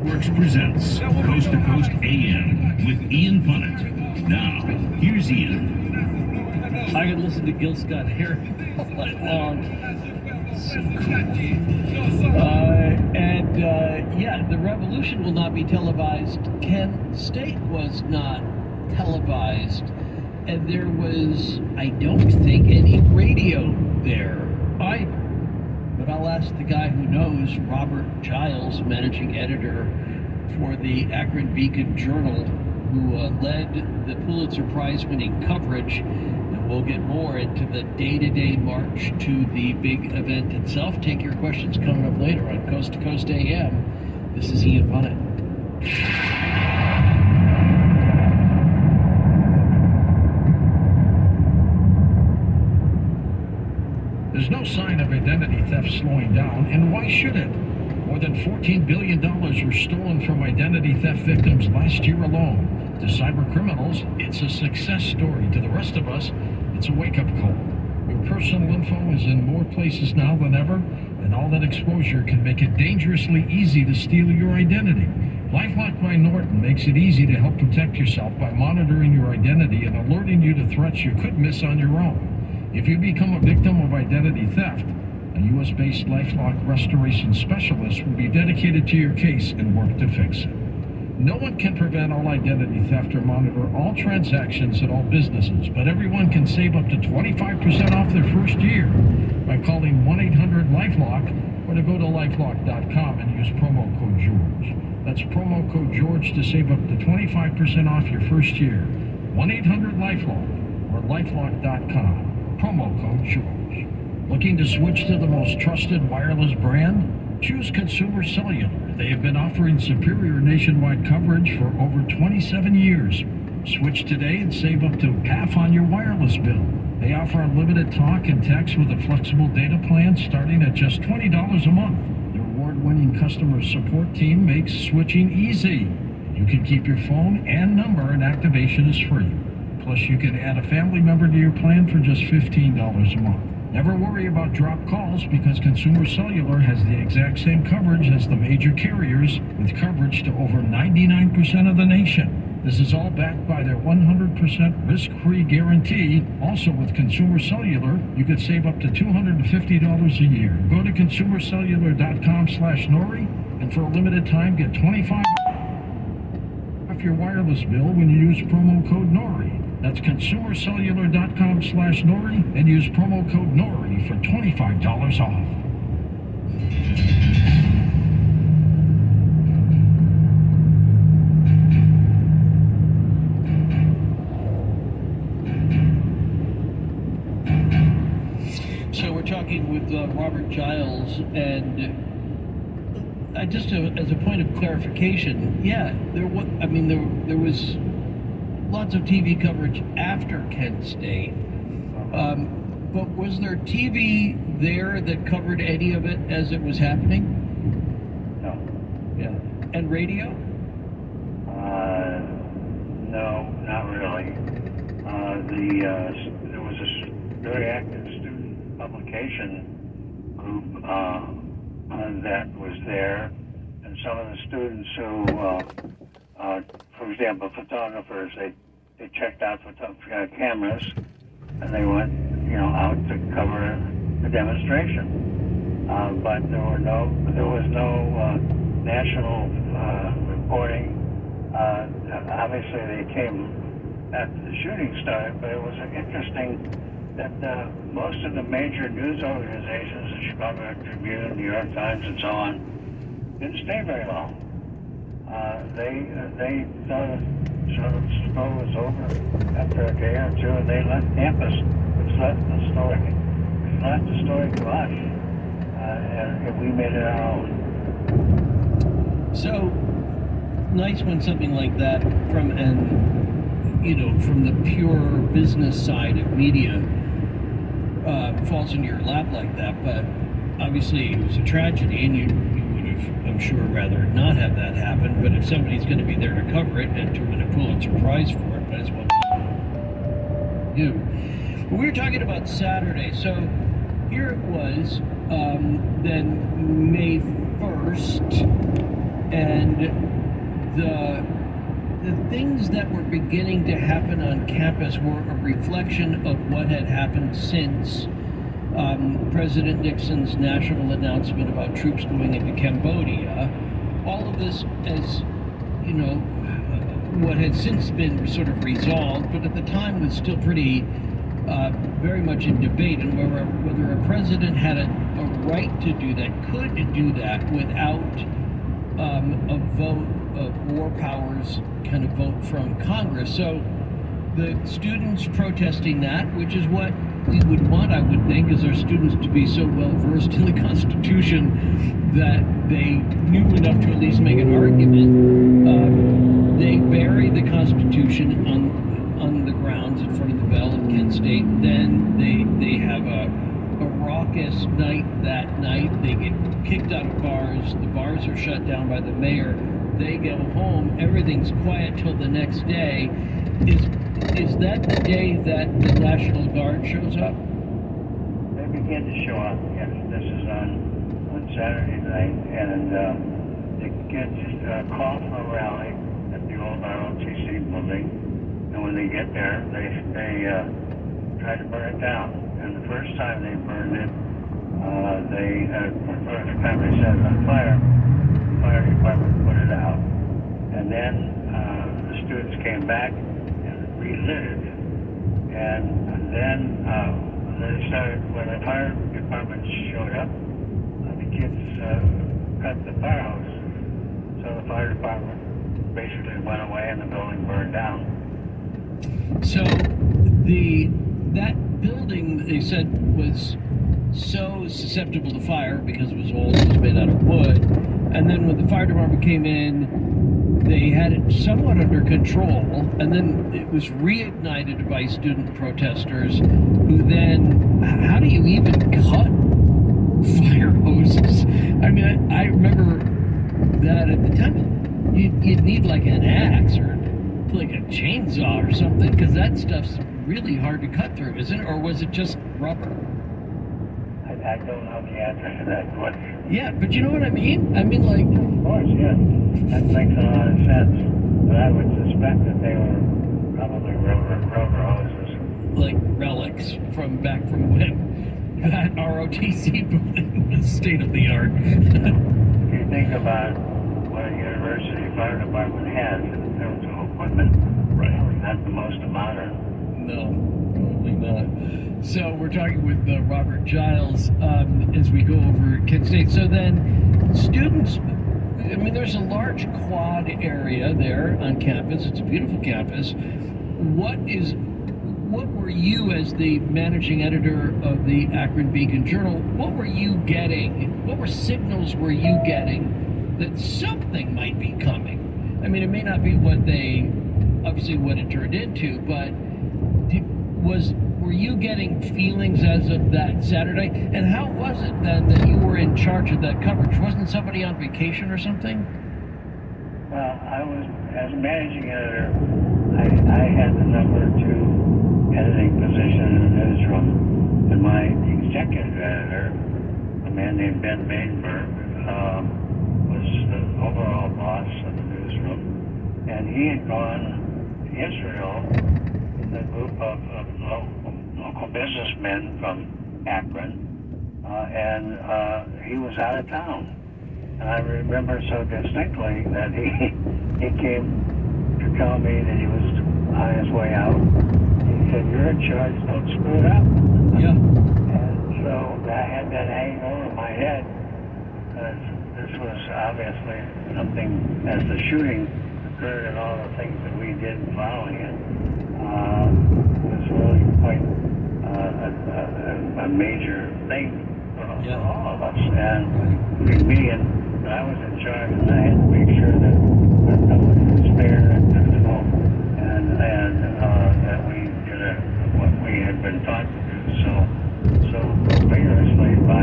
Networks presents Coast to Coast AM with Ian Punnett. Now, here's Ian. I could listen to Gil Scott-Heron all night long. So cool. Yeah, the revolution will not be televised. Kent State was not televised. And there was, I don't think, any radio there either. But I'll ask the guy who knows, Robert Giles, managing editor for the Akron Beacon Journal, who led the Pulitzer Prize-winning coverage. And we'll get more into the day-to-day march to the big event itself. Take your questions coming up later on Coast to Coast AM. This is Ian Punnett. There's no sign of identity theft slowing down, and why should it? More than $14 billion were stolen from identity theft victims last year alone. To cyber criminals, it's a success story. To the rest of us, it's a wake-up call. Your personal info is in more places now than ever, and all that exposure can make it dangerously easy to steal your identity. LifeLock by Norton makes it easy to help protect yourself by monitoring your identity and alerting you to threats you could miss on your own. If you become a victim of identity theft, a U.S.-based LifeLock restoration specialist will be dedicated to your case and work to fix it. No one can prevent all identity theft or monitor all transactions at all businesses, but everyone can save up to 25% off their first year by calling 1-800-LifeLock or to go to lifelock.com and use promo code George. That's promo code George to save up to 25% off your first year. 1-800-LifeLock or lifelock.com. Promo code George. Looking to switch to the most trusted wireless brand? Choose Consumer Cellular. They have been offering superior nationwide coverage for over 27 years. Switch today and save up to half on your wireless bill. They offer unlimited talk and text with a flexible data plan starting at just $20 a month. Their award-winning customer support team makes switching easy. You can keep your phone and number, and activation is free. Plus, you can add a family member to your plan for just $15 a month. Never worry about dropped calls because Consumer Cellular has the exact same coverage as the major carriers, with coverage to over 99% of the nation. This is all backed by their 100% risk-free guarantee. Also, with Consumer Cellular, you could save up to $250 a year. Go to consumercellular.com/Nori, and for a limited time, get $25 off your wireless bill when you use promo code Nori. That's consumercellular.com/Nori and use promo code Nori for $25 off. So we're talking with Robert Giles, and just as a point of clarification, yeah, there was lots of TV coverage after Kent State, but was there TV there that covered any of it as it was happening? No. Yeah. And radio? No, not really. There was a very active student publication group that was there, and some of the students who, for example, photographers, they checked out cameras, and they went, out to cover the demonstration. But there was no national reporting. Obviously, they came after the shooting started, but it was interesting that most of the major news organizations, the Chicago Tribune, New York Times, and so on, didn't stay very long. They thought the snow was over after a day or two, and they left campus, which left the story to us, and we made it our own. So nice when something like that from the pure business side of media falls into your lap like that, but obviously it was a tragedy, and you would have, I'm sure, rather not have that happen. But if somebody's going to be there to cover it and to win a Pulitzer Prize for it, might as well do. But we were talking about Saturday, so here it was, then May 1st, And the things that were beginning to happen on campus were a reflection of what had happened since President Nixon's national announcement about troops going into Cambodia. All of this, as you know, what had since been sort of resolved, but at the time was still pretty, very much in debate, and whether a president had a right to do that, could do that without a vote of war powers kind of vote from Congress. So the students protesting that, which is what we would want, I would think, is our students to be so well versed in the Constitution that they knew enough to at least make an argument. They bury the Constitution on the grounds in front of the Bell at Kent State. Then they have a raucous night that night. They get kicked out of bars. The bars are shut down by the mayor. They go home. Everything's quiet till the next day. Is that the day that the National Guard shows up? They begin to show up. Yes, this is on Saturday night, and the kids call for a rally at the old ROTC building. And when they get there, they try to burn it down. And the first time they burned it, the first time they set it on fire, the fire department put it out. And then the students came back and relit it. And then they started, when the fire department showed up, the kids cut the fire hose. So the fire department basically went away and the building burned down. So that building, they said, was so susceptible to fire because it was old, it was made out of wood. And then when the fire department came in, they had it somewhat under control, and then it was reignited by student protesters who then, how do you even cut fire hoses? I mean, I remember that at the time, you'd need like an axe or like a chainsaw or something, because that stuff's really hard to cut through, isn't it? Or was it just rubber? I don't know the answer to that question. Yeah, but you know what I mean? I mean, like... Of course, yes. That makes a lot of sense. But I would suspect that they were probably rubber hoses. Like relics from when that ROTC building was state of the art. If you think about what a university fire department has in terms of equipment, Right. Not the most modern. No, probably not. So we're talking with Robert Giles as we go over Kent State. So then students, I mean, there's a large quad area there on campus. It's a beautiful campus. What were you, as the managing editor of the Akron Beacon Journal, what were you getting? What signals were you getting that something might be coming? I mean, it may not be what it turned into, but were you getting feelings as of that Saturday? And how was it then that you were in charge of that coverage? Wasn't somebody on vacation or something? Well, I was, as managing editor, I had the number 2 editing position in the newsroom. And my executive editor, a man named Ben Mainberg, was the overall boss of the newsroom. And he had gone to Israel with a group of local businessmen from Akron, and he was out of town. And I remember so distinctly that he came to tell me that he was on his way out. He said, "You're in charge, don't screw it up." Yeah. And so I had that hanging over my head, because this was obviously something, as the shooting occurred and all the things that we did following it, was really quite a major thing for all of us. And me, and I was in charge, and I had to make sure that nobody was spared, and that we did what we had been taught to do so vigorously by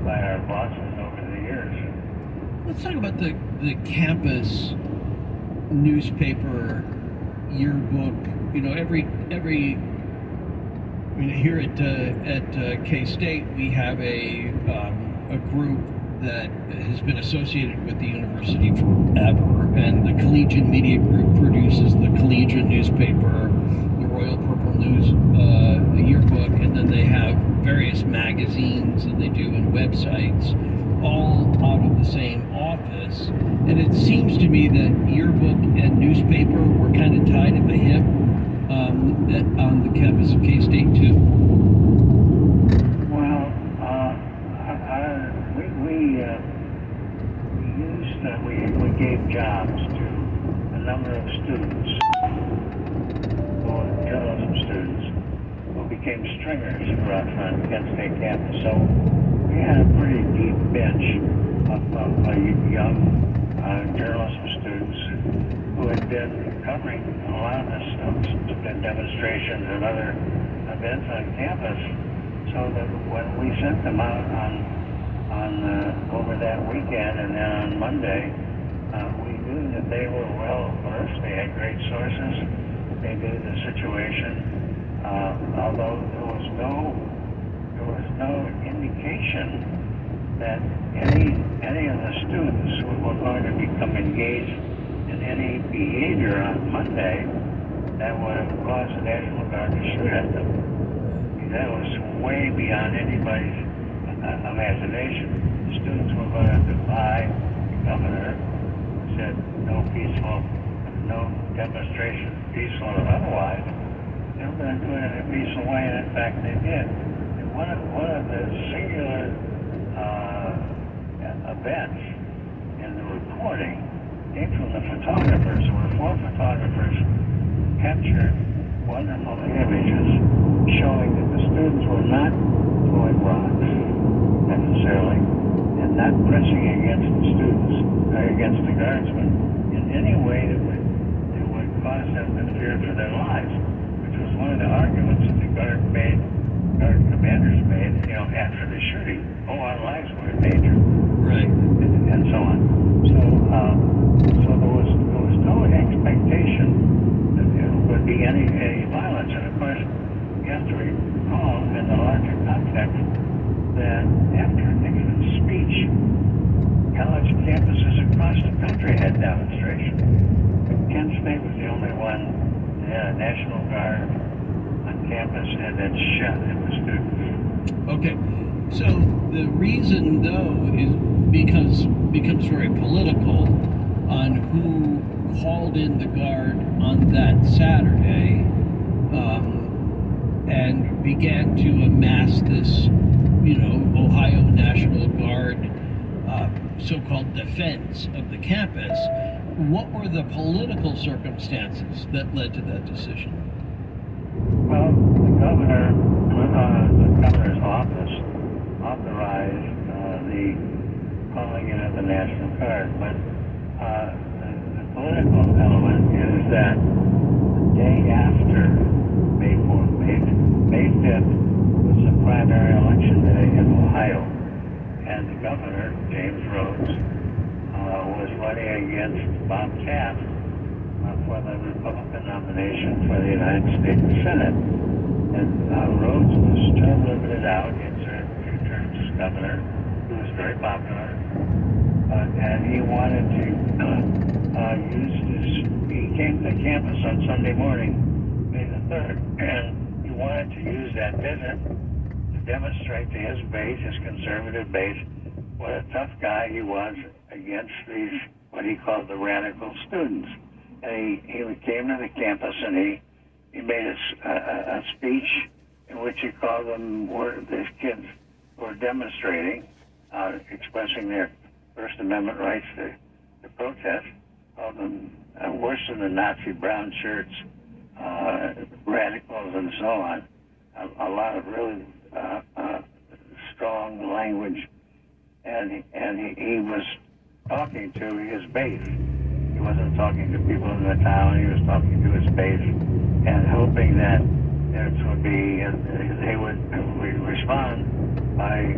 our bosses over the years. Let's talk about the campus newspaper yearbook. You know, every I mean, here at K-State we have a group that has been associated with the university forever, and the Collegiate Media Group produces the Collegiate newspaper, the Royal Purple News yearbook, and then they have various magazines that they do and websites, all out of the same office. And it seems to me that yearbook and newspaper were kind of tied at the hip on the campus of K-State too. Well, we gave jobs to a number of students, or journalism students, who became stringers around on Kent State campus. So we had a pretty deep bench of young journalism students who had been covering a lot of this stuff, demonstrations and other events on campus, so that when we sent them out on over that weekend and then on Monday, we knew that they were well versed. They had great sources. They knew the situation. Although there was no indication that any of the students who were going to become engaged in any behavior on Monday that would have caused the National Guard to shoot at them. That was way beyond anybody's imagination. The students were going to defy the governor, who said no demonstration, peaceful or otherwise. They were going to do it in a peaceful way, and in fact they did. And one of the singular events in the reporting came from the photographers. There were 4 photographers captured wonderful images showing that the students were not throwing rocks necessarily, and not pressing against the students or against the guardsmen in any way that would cause them to fear for their lives, which was one of the arguments that the guard commanders made, after the shooting. Oh, our lives were in danger, Right. and so on. So there was no expectation that there would be any violence, and of course you have to recall in the larger context that after Nixon's speech, college campuses across the country had demonstrations. Kent State was the only one that had a National Guard on campus and then shot at the students. Okay, so the reason though is becomes very political on who called in the guard on that Saturday, and began to amass this, Ohio National Guard so-called defense of the campus. What were the political circumstances that led to that decision? Well, the governor's office authorized the calling in of the National Guard, but the political element is that the day after May 4th, May 5th was the primary election day in Ohio, and the governor, James Rhodes, was running against Bob Taft for the Republican nomination for the United States Senate. And Rhodes was term limited out. He had served 2 terms as governor. He was very popular. And he wanted to he came to campus on Sunday morning, May the 3rd, and he wanted to use that visit to demonstrate to his base, his conservative base, what a tough guy he was against these, what he called the radical students. And he came to the campus and he made a speech in which he called them, these kids who were demonstrating, expressing their First Amendment rights to protest, called them worse than the Nazi brown shirts, radicals, and so on. A lot of really strong language, and he was talking to his base. He wasn't talking to people in the town. He was talking to his base, and hoping that they would respond by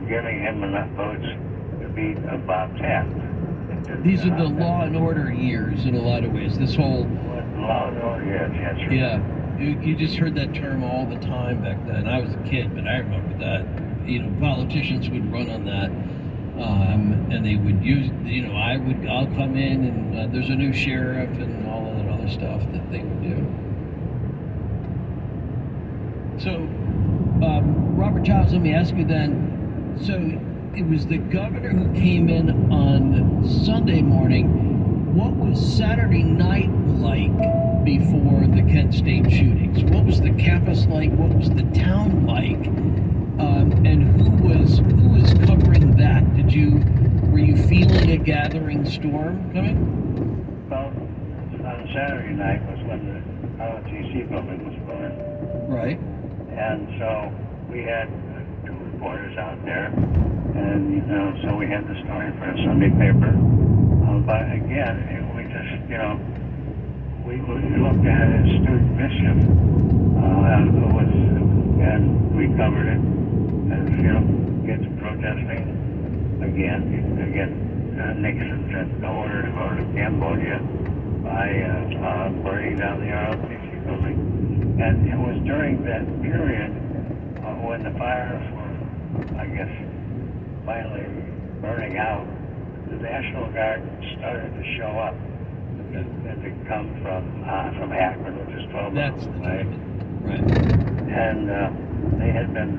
giving him enough votes to beat Bob Taft. These are the law and order years in a lot of ways. This whole law and order, yes, sure. Yeah, you just heard that term all the time back then. I was a kid, but I remember that. Politicians would run on that. And they would use, I'll come in and there's a new sheriff and all of that other stuff that they would do. So, Robert Giles, let me ask you then, so it was the governor who came in on Sunday morning. What was Saturday night like before the Kent State shootings? What was the campus like? What was the town like? And who was covering that? Were you feeling a gathering storm coming? Well, on Saturday night was when the ROTC building was burned. Right. And so we had two reporters out there, and so we had the story for a Sunday paper. But again, we just, we looked at it as student mischief, and we covered it as kids protesting against Nixon sent the order to go to Cambodia by burning down the ROTC building. And it was during that period when the fires were, I guess, finally burning out, the National Guard started to show up. And to come from Akron, which is 12 miles away. Right. And they had been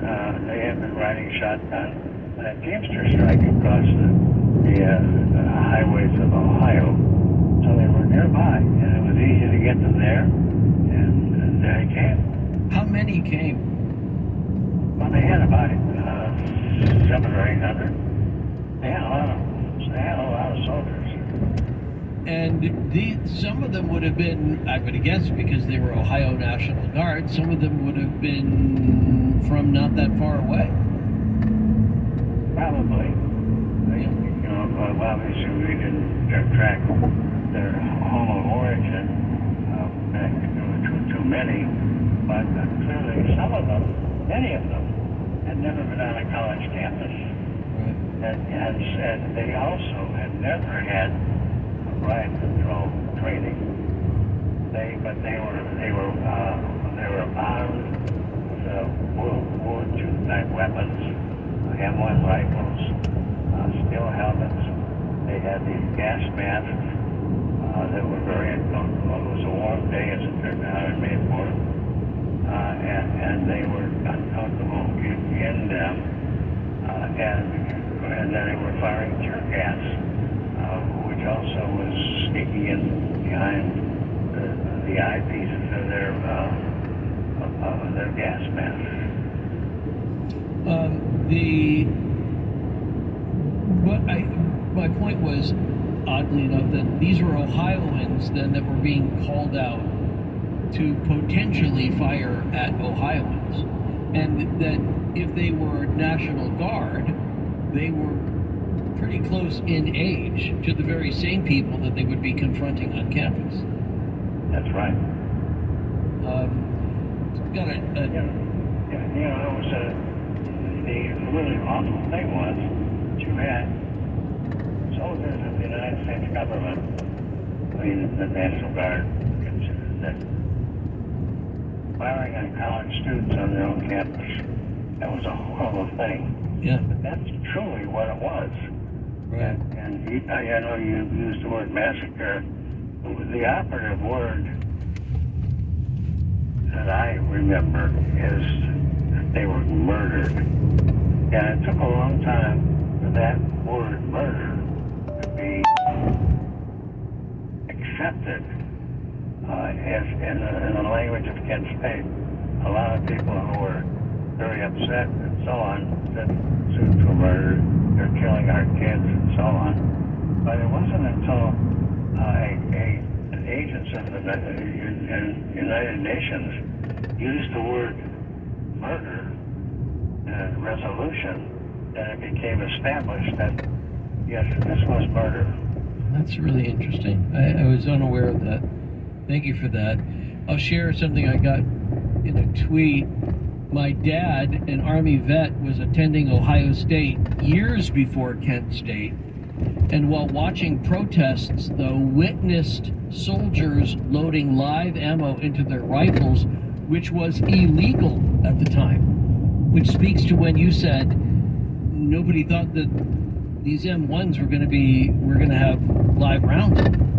riding shotgun on a Teamster strike across the highways of Ohio. So they were nearby, and it was easy to get them there. And there they came. How many came? Well, they had about 700 or 800. They had a lot of soldiers. And some of them would have been, I would guess, because they were Ohio National Guard, some of them would have been from not that far away. Probably. Obviously we didn't track their home of origin back too many, but clearly some of them, many of them, had never been on a college campus. Right. And they also had never had riot control training. They were armed with World War II type weapons, M1 rifles, steel helmets. They had these gas masks that were very uncomfortable. It was a warm day, as it turned out, on May 4th, and they were uncomfortable in them, and then they were firing tear gas. Which also was sneaking in behind the eyepieces of their gas masks. My point was, oddly enough, that these were Ohioans then that were being called out to potentially fire at Ohioans, and that if they were National Guard, they were pretty close in age to the very same people that they would be confronting on campus. That's right. Got it. It was the really awful thing was that you had soldiers of the United States government, I mean the National Guard, considered that firing on college students on their own campus, that was a horrible thing. Yeah. But that's truly what it was. Right. And I know you used the word massacre. The operative word that I remember is that they were murdered. And it took a long time for that word murder to be accepted as in the language of Kent State. A lot of people who were very upset and so on said students were murdered, they're killing our kids and so on. But it wasn't until an agent of the United Nations used the word murder in a resolution that it became established that, yes, this was murder. That's really interesting. I was unaware of that. Thank you for that. I'll share something I got in a tweet. My dad, an Army vet, was attending Ohio State years before Kent State, and while watching protests, though, witnessed soldiers loading live ammo into their rifles, which was illegal at the time, which speaks to when you said nobody thought that, these M1s we're going to have live rounds of.